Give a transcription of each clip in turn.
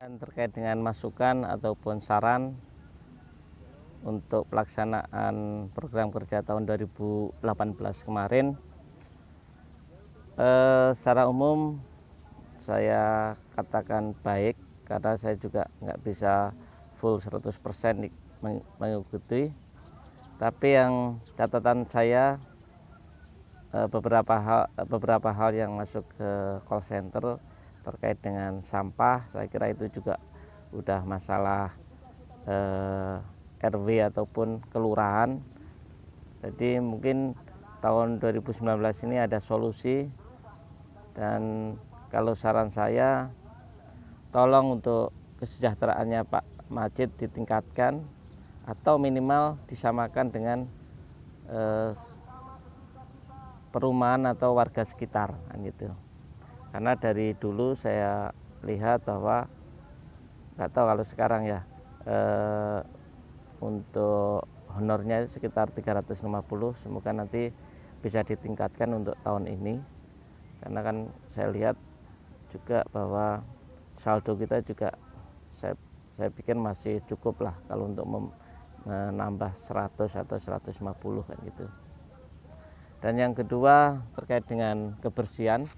Terkait dengan masukan ataupun saran untuk pelaksanaan program kerja tahun 2018 kemarin, secara umum saya katakan baik karena saya juga nggak bisa full 100% mengikuti. Tapi yang catatan saya, beberapa hal yang masuk ke call center terkait dengan sampah, saya kira itu juga udah masalah RW ataupun kelurahan. Jadi mungkin tahun 2019 ini ada solusi, dan kalau saran saya, tolong untuk kesejahteraannya Pak Majid ditingkatkan atau minimal disamakan dengan perumahan atau warga sekitar, kan gitu. Karena dari dulu saya lihat bahwa, nggak tahu kalau sekarang ya, untuk honornya sekitar 350, semoga nanti bisa ditingkatkan untuk tahun ini. Karena kan saya lihat juga bahwa saldo kita juga saya pikir masih cukup lah kalau untuk menambah 100 atau 150, kan gitu. Dan yang kedua terkait dengan kebersihan,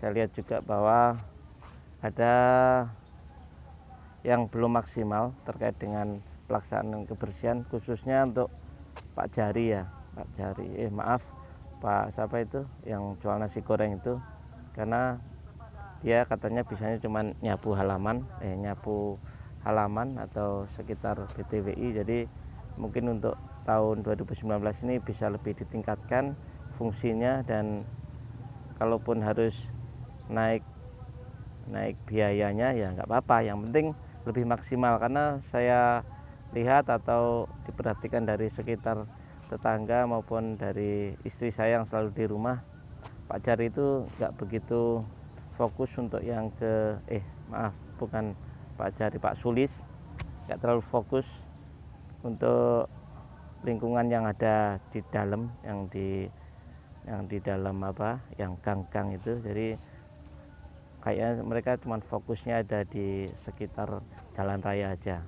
saya lihat juga bahwa ada yang belum maksimal terkait dengan pelaksanaan kebersihan, khususnya untuk Pak Jari ya, Pak Jari, Pak siapa itu yang jual nasi goreng itu, karena dia katanya bisanya cuma nyapu halaman atau sekitar BTWI. Jadi mungkin untuk tahun 2019 ini bisa lebih ditingkatkan fungsinya, dan kalaupun harus naik biayanya ya nggak apa-apa, yang penting lebih maksimal. Karena saya lihat atau diperhatikan dari sekitar tetangga maupun dari istri saya yang selalu di rumah, Pak Jari itu nggak begitu fokus untuk yang bukan Pak Jari, Pak Sulis nggak terlalu fokus untuk lingkungan yang ada di dalam, yang di dalam yang gang-gang itu. Jadi kayaknya mereka cuma fokusnya ada di sekitar jalan raya aja.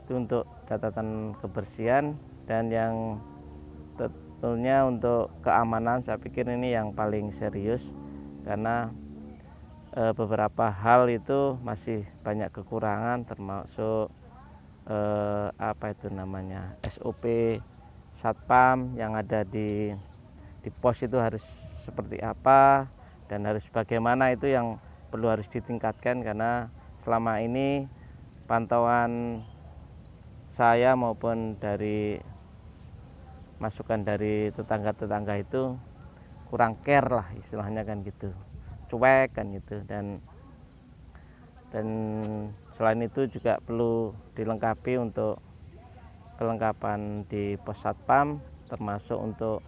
Itu untuk catatan kebersihan. Dan yang tentunya untuk keamanan, saya pikir ini yang paling serius, karena beberapa hal itu masih banyak kekurangan, termasuk SOP satpam yang ada di pos itu harus seperti apa dan harus bagaimana, itu yang harus ditingkatkan. Karena selama ini pantauan saya maupun dari masukan dari tetangga-tetangga itu kurang care lah istilahnya, kan gitu, cuek kan gitu. Dan selain itu juga perlu dilengkapi untuk kelengkapan di pos satpam, termasuk untuk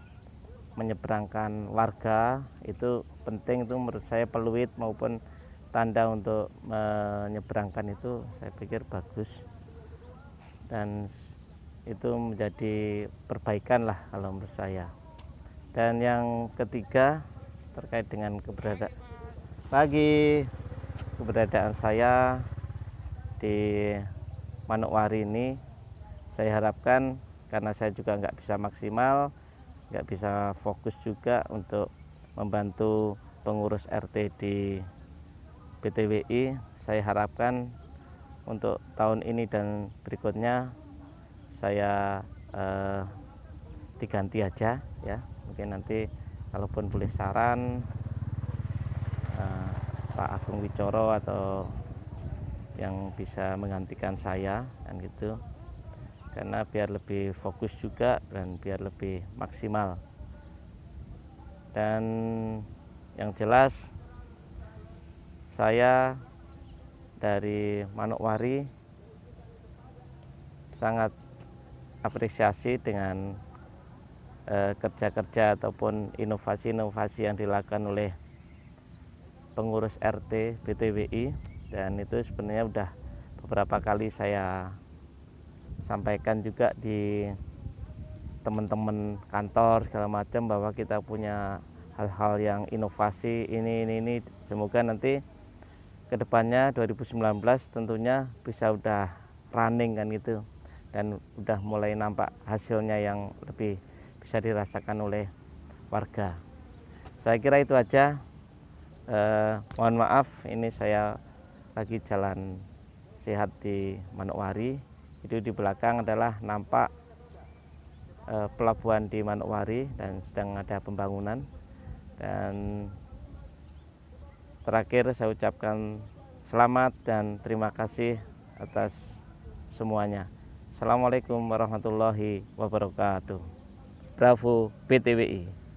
menyeberangkan warga. Itu penting, itu menurut saya peluit maupun tanda untuk menyeberangkan itu saya pikir bagus, dan itu menjadi perbaikan lah kalau menurut saya. Dan yang ketiga terkait dengan keberadaan saya di Manokwari ini, saya harapkan, karena saya juga nggak bisa maksimal, nggak bisa fokus juga untuk membantu pengurus RT di BTWI, saya harapkan untuk tahun ini dan berikutnya saya diganti aja ya. Mungkin nanti kalaupun boleh saran, Pak Agung Wicoro atau yang bisa menggantikan saya, kan gitu. Karena biar lebih fokus juga dan biar lebih maksimal. Dan yang jelas saya dari Manokwari sangat apresiasi dengan kerja-kerja ataupun inovasi-inovasi yang dilakukan oleh pengurus RT BTWI. Dan itu sebenarnya udah beberapa kali saya sampaikan juga di teman-teman kantor segala macam, bahwa kita punya hal-hal yang inovasi ini. Semoga nanti kedepannya 2019 tentunya bisa udah running kan gitu, dan udah mulai nampak hasilnya yang lebih bisa dirasakan oleh warga. Saya kira itu aja. Mohon maaf, ini saya lagi jalan sehat di Manokwari. Itu di belakang adalah nampak pelabuhan di Manokwari dan sedang ada pembangunan. Dan terakhir saya ucapkan selamat dan terima kasih atas semuanya. Assalamualaikum warahmatullahi wabarakatuh. Bravo BTWI.